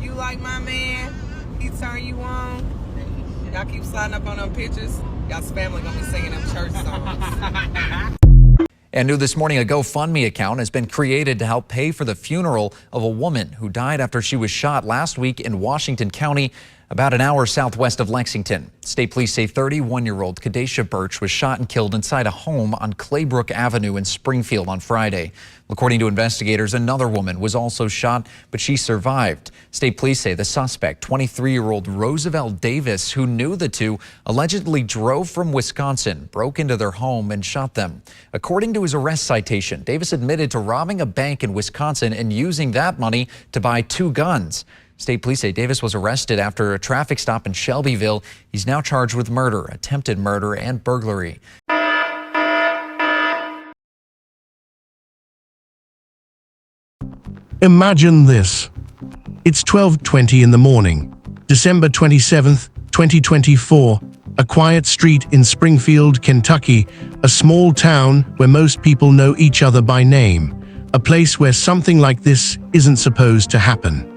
You like my man? He turn you on? Y'all keep sliding up on them pictures. Y'all's family gonna be singing them church songs. And new this morning, a GoFundMe account has been created to help pay for the funeral of a woman who died after she was shot last week in Washington County, about an hour southwest of Lexington. State police say 31-year-old Kadesha Burch was shot and killed inside a home on Claybrook Avenue in Springfield on Friday. According to investigators, another woman was also shot, but she survived. State police say the suspect, 23-year-old Roosevelt Davis, who knew the two, allegedly drove from Wisconsin, broke into their home and shot them. According to his arrest citation, Davis admitted to robbing a bank in Wisconsin and using that money to buy 2 guns. State police say Davis was arrested after a traffic stop in Shelbyville. He's now charged with murder, attempted murder, and burglary. Imagine this. It's 12:20 in the morning, December 27th, 2024, a quiet street in Springfield, Kentucky, a small town where most people know each other by name, a place where something like this isn't supposed to happen.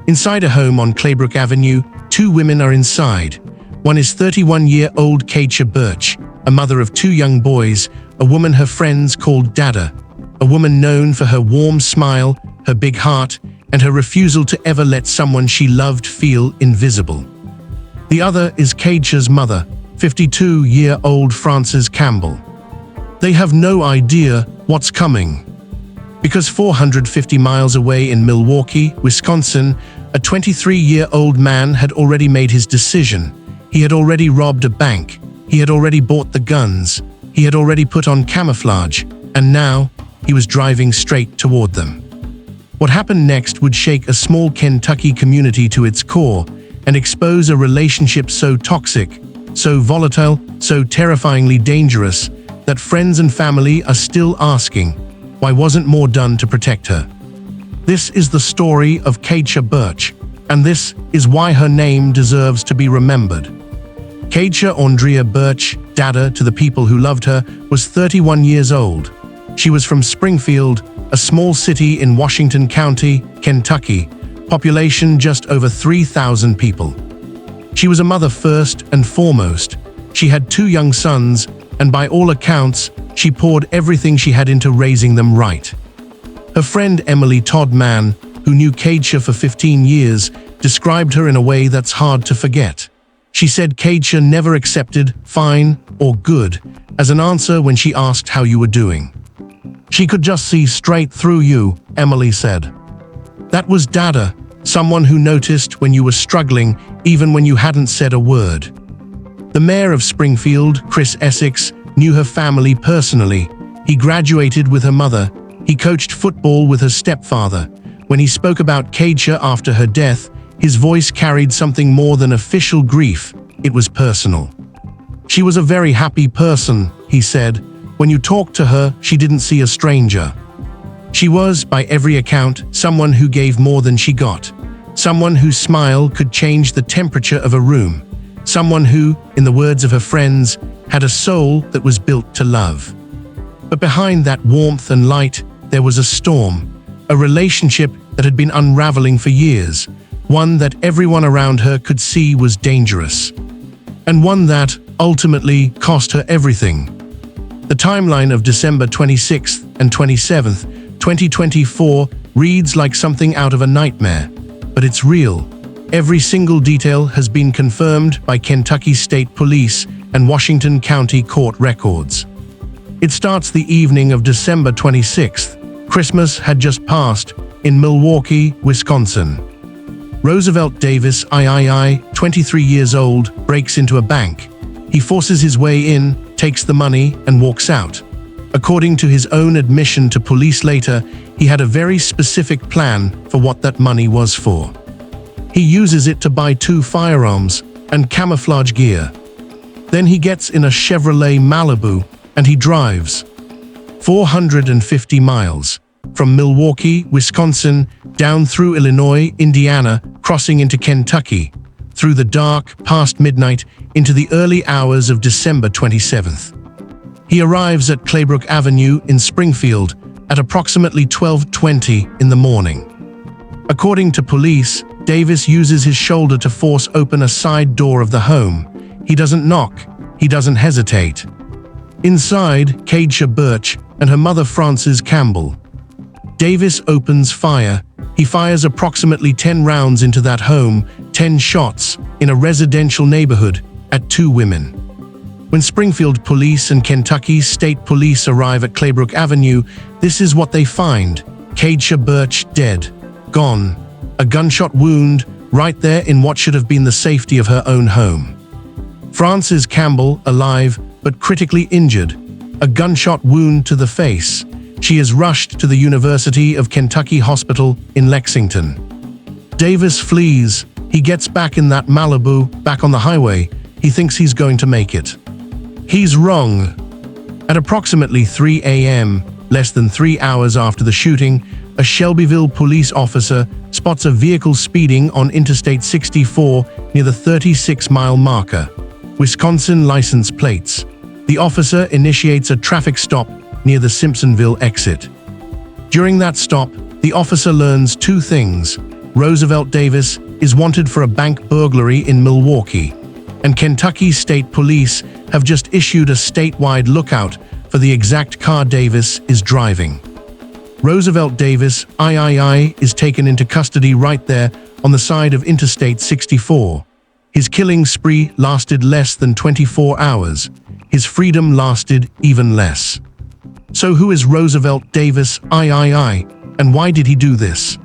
Inside a home on Claybrook Avenue, 2 women are inside. One is 31-year-old Kadesha Burch, a mother of 2 young boys, a woman her friends called Dada, a woman known for her warm smile, her big heart, and her refusal to ever let someone she loved feel invisible. The other is Kadesha's mother, 52-year-old Frances Campbell. They have no idea what's coming. Because 450 miles away in Milwaukee, Wisconsin, a 23-year-old man had already made his decision. He had already robbed a bank. He had already bought the guns. He had already put on camouflage. And now, he was driving straight toward them. What happened next would shake a small Kentucky community to its core and expose a relationship so toxic, so volatile, so terrifyingly dangerous that friends and family are still asking, why wasn't more done to protect her? This is the story of Kadesha Burch, and this is why her name deserves to be remembered. Kadesha Andrea Burch, Dada to the people who loved her, was 31 years old. She was from Springfield, a small city in Washington County, Kentucky, population just over 3,000 people. She was a mother first and foremost. She had 2 young sons, and by all accounts, she poured everything she had into raising them right. Her friend Emily Todd Mann, who knew Kadesha for 15 years, described her in a way that's hard to forget. She said Kadesha never accepted fine or good as an answer when she asked how you were doing. She could just see straight through you, Emily said. That was Dada, someone who noticed when you were struggling even when you hadn't said a word. The mayor of Springfield, Chris Essex, knew her family personally. He graduated with her mother. He coached football with her stepfather. When he spoke about Kadesha after her death, his voice carried something more than official grief. It was personal. She was a very happy person, he said. When you talked to her, she didn't see a stranger. She was, by every account, someone who gave more than she got. Someone whose smile could change the temperature of a room. Someone who, in the words of her friends, had a soul that was built to love. But behind that warmth and light, there was a storm, a relationship that had been unraveling for years, one that everyone around her could see was dangerous, and one that, ultimately, cost her everything. The timeline of December 26th and 27th, 2024 reads like something out of a nightmare, but it's real. Every single detail has been confirmed by Kentucky State Police and Washington County Court records. It starts the evening of December 26th. Christmas had just passed in Milwaukee, Wisconsin. Roosevelt Davis, 23 years old, breaks into a bank. He forces his way in, takes the money, and walks out. According to his own admission to police later, he had a very specific plan for what that money was for. He uses it to buy 2 firearms and camouflage gear. Then he gets in a Chevrolet Malibu and he drives 450 miles from Milwaukee, Wisconsin, down through Illinois, Indiana, crossing into Kentucky, through the dark, past midnight, into the early hours of December 27th. He arrives at Claybrook Avenue in Springfield at approximately 12:20 in the morning. According to police, Davis uses his shoulder to force open a side door of the home. He doesn't knock. He doesn't hesitate. Inside, Kadesha Burch and her mother Frances Campbell. Davis opens fire. He fires approximately 10 rounds into that home, 10 shots, in a residential neighborhood, at 2 women. When Springfield Police and Kentucky State Police arrive at Claybrook Avenue, this is what they find. Kadesha Burch dead. Gone. A gunshot wound, right there in what should have been the safety of her own home. Frances Campbell, alive, but critically injured. A gunshot wound to the face. She is rushed to the University of Kentucky Hospital in Lexington. Davis flees. He gets back in that Malibu, back on the highway. He thinks he's going to make it. He's wrong. At approximately 3 a.m., less than 3 hours after the shooting, a Shelbyville police officer spots a vehicle speeding on Interstate 64 near the 36-mile marker. Wisconsin license plates. The officer initiates a traffic stop near the Simpsonville exit. During that stop, the officer learns 2 things. Roosevelt Davis is wanted for a bank burglary in Milwaukee, and Kentucky State Police have just issued a statewide lookout for the exact car Davis is driving. Roosevelt Davis, III, is taken into custody right there on the side of Interstate 64. His killing spree lasted less than 24 hours. His freedom lasted even less. So who is Roosevelt Davis, III, and why did he do this?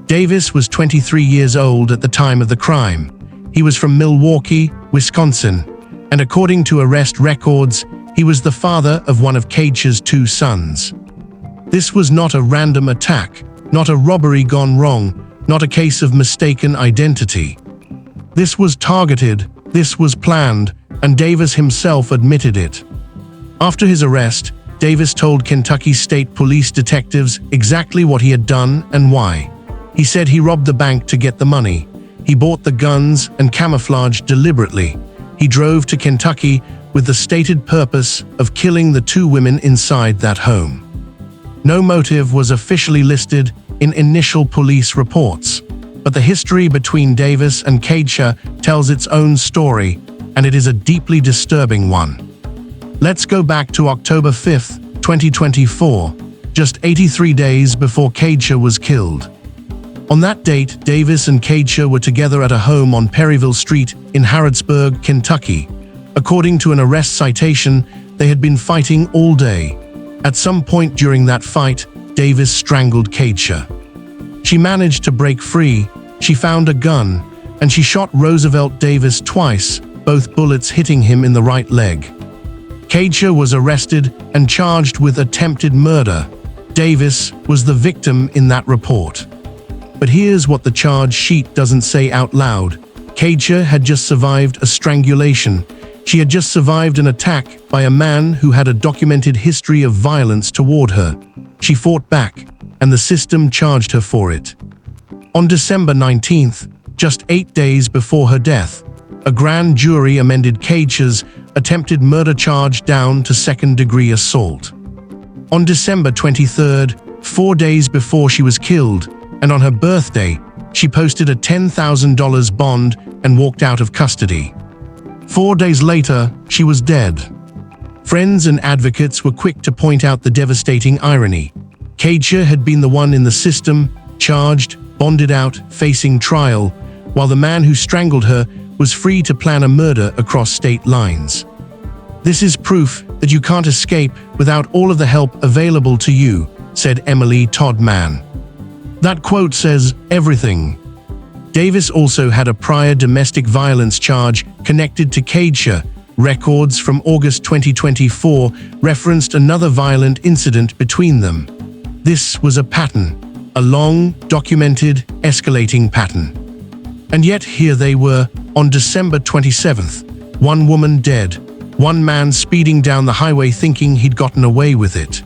Davis was 23 years old at the time of the crime. He was from Milwaukee, Wisconsin, and according to arrest records, he was the father of one of Kadesha's 2 sons. This was not a random attack, not a robbery gone wrong, not a case of mistaken identity. This was targeted, this was planned, and Davis himself admitted it. After his arrest, Davis told Kentucky State Police detectives exactly what he had done and why. He said he robbed the bank to get the money. He bought the guns and camouflaged deliberately. He drove to Kentucky with the stated purpose of killing the 2 women inside that home. No motive was officially listed in initial police reports, but the history between Davis and Kadesha tells its own story, and it is a deeply disturbing one. Let's go back to October 5th, 2024, just 83 days before Kadesha was killed. On that date, Davis and Kadesha were together at a home on Perryville Street in Harrodsburg, Kentucky. According to an arrest citation, they had been fighting all day. At some point during that fight, Davis strangled Kadesha. She managed to break free, she found a gun, and she shot Roosevelt Davis twice, both bullets hitting him in the right leg. Kadesha was arrested and charged with attempted murder. Davis was the victim in that report. But here's what the charge sheet doesn't say out loud. Kadesha had just survived a strangulation. She had just survived an attack by a man who had a documented history of violence toward her. She fought back, and the system charged her for it. On December 19th, just 8 days before her death, a grand jury amended Kadesha's attempted murder charge down to second-degree assault. On December 23rd, 4 days before she was killed, and on her birthday, she posted a $10,000 bond and walked out of custody. 4 days later, she was dead. Friends and advocates were quick to point out the devastating irony. Kadesha had been the one in the system, charged, bonded out, facing trial, while the man who strangled her was free to plan a murder across state lines. This is proof that you can't escape without all of the help available to you, said Emily Todd Mann. That quote says everything. Davis also had a prior domestic violence charge connected to Kadesha. Records from August 2024 referenced another violent incident between them. This was a pattern, a long, documented, escalating pattern. And yet here they were, on December 27th, 1 woman dead, 1 man speeding down the highway thinking he'd gotten away with it.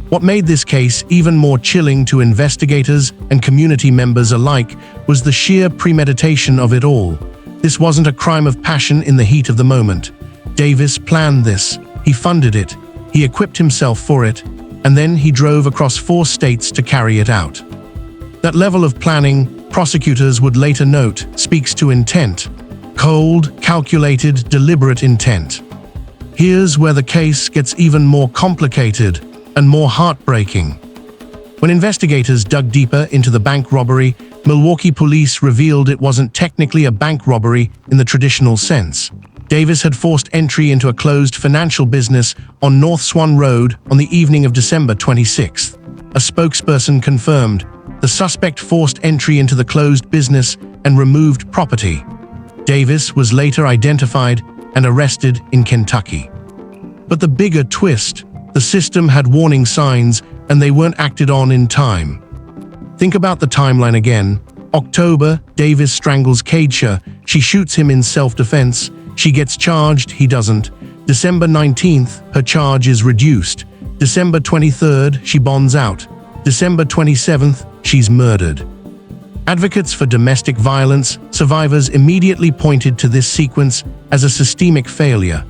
What made this case even more chilling to investigators and community members alike was the sheer premeditation of it all. This wasn't a crime of passion in the heat of the moment. Davis planned this, he funded it, he equipped himself for it, and then he drove across 4 states to carry it out. That level of planning, prosecutors would later note, speaks to intent. Cold, calculated, deliberate intent. Here's where the case gets even more complicated and more heartbreaking. When investigators dug deeper into the bank robbery, Milwaukee police revealed it wasn't technically a bank robbery in the traditional sense. Davis had forced entry into a closed financial business on North Swan Road on the evening of December 26th. A spokesperson confirmed the suspect forced entry into the closed business and removed property. Davis was later identified and arrested in Kentucky. But the bigger twist, the system had warning signs and they weren't acted on in time. Think about the timeline again. October, Davis strangles Kadesha. She shoots him in self-defense. She gets charged, he doesn't. December 19th, her charge is reduced. December 23rd, she bonds out. December 27th, she's murdered. Advocates for domestic violence survivors immediately pointed to this sequence as a systemic failure.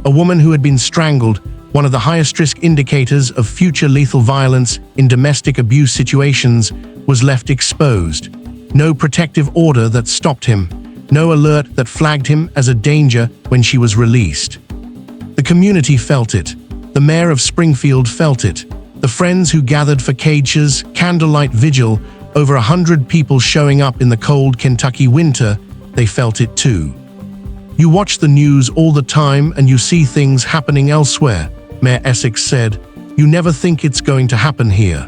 A woman who had been strangled, one of the highest risk indicators of future lethal violence in domestic abuse situations, was left exposed. No protective order that stopped him. No alert that flagged him as a danger when she was released. The community felt it. The mayor of Springfield felt it. The friends who gathered for Kadesha's candlelight vigil, over 100 people showing up in the cold Kentucky winter, they felt it too. You watch the news all the time and you see things happening elsewhere, Mayor Essex said. You never think it's going to happen here.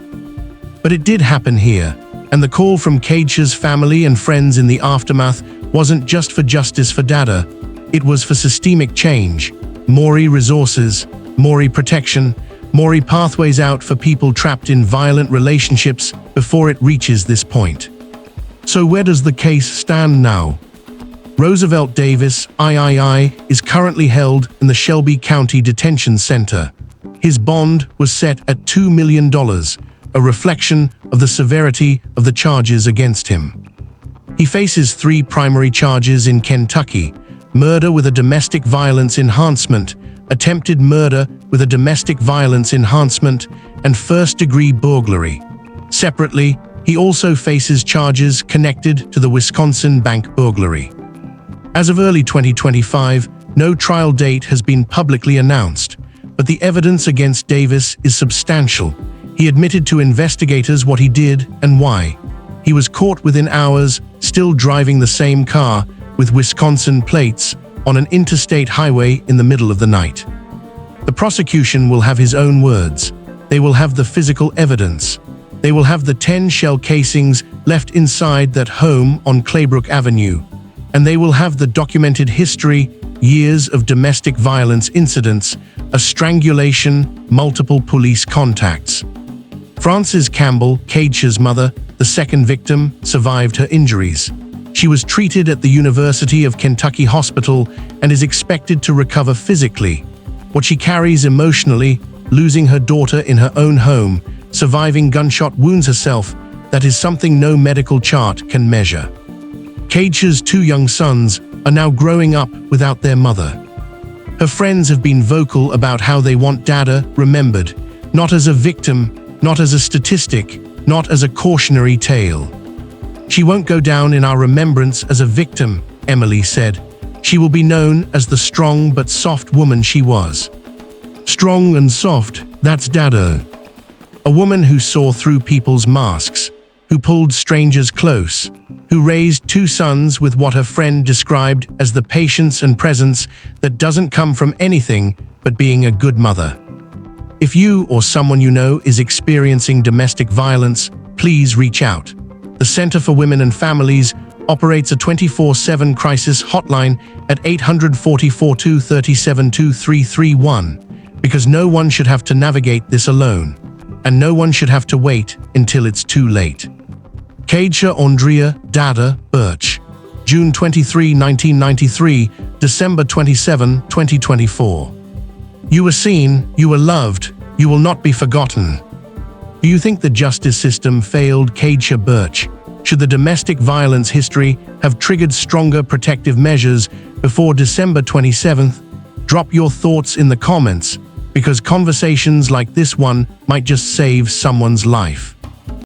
But it did happen here, and the call from Kadesha's family and friends in the aftermath wasn't just for justice for Dada, it was for systemic change. More resources, more protection, more pathways out for people trapped in violent relationships before it reaches this point. So where does the case stand now? Roosevelt Davis, III, is currently held in the Shelby County Detention Center. His bond was set at $2 million, a reflection of the severity of the charges against him. He faces 3 primary charges in Kentucky: murder with a domestic violence enhancement, attempted murder with a domestic violence enhancement, and first-degree burglary. Separately, he also faces charges connected to the Wisconsin bank burglary. As of early 2025, no trial date has been publicly announced, but the evidence against Davis is substantial. He admitted to investigators what he did and why. He was caught within hours, still driving the same car with Wisconsin plates on an interstate highway in the middle of the night. The prosecution will have his own words. They will have the physical evidence. They will have the 10 shell casings left inside that home on Claybrook Avenue. And they will have the documented history, years of domestic violence incidents, a strangulation, multiple police contacts. Frances Campbell, Kadesha's mother, the second victim, survived her injuries. She was treated at the University of Kentucky Hospital and is expected to recover physically. What she carries emotionally, losing her daughter in her own home, surviving gunshot wounds herself, that is something no medical chart can measure. Kadesha's 2 young sons are now growing up without their mother. Her friends have been vocal about how they want Dada remembered, not as a victim, not as a statistic, not as a cautionary tale. She won't go down in our remembrance as a victim, Emily said. She will be known as the strong but soft woman she was. Strong and soft, that's Dada. A woman who saw through people's masks, who pulled strangers close, who raised 2 sons with what her friend described as the patience and presence that doesn't come from anything but being a good mother. If you or someone you know is experiencing domestic violence, please reach out. The Center for Women and Families operates a 24/7 crisis hotline at 800-442-372-331, because no one should have to navigate this alone, and no one should have to wait until it's too late. Kadesha Andrea Dada Burch, June 23, 1993, December 27, 2024. You were seen, you were loved, you will not be forgotten. Do you think the justice system failed Kadesha Burch? Should the domestic violence history have triggered stronger protective measures before December 27th? Drop your thoughts in the comments, because conversations like this one might just save someone's life.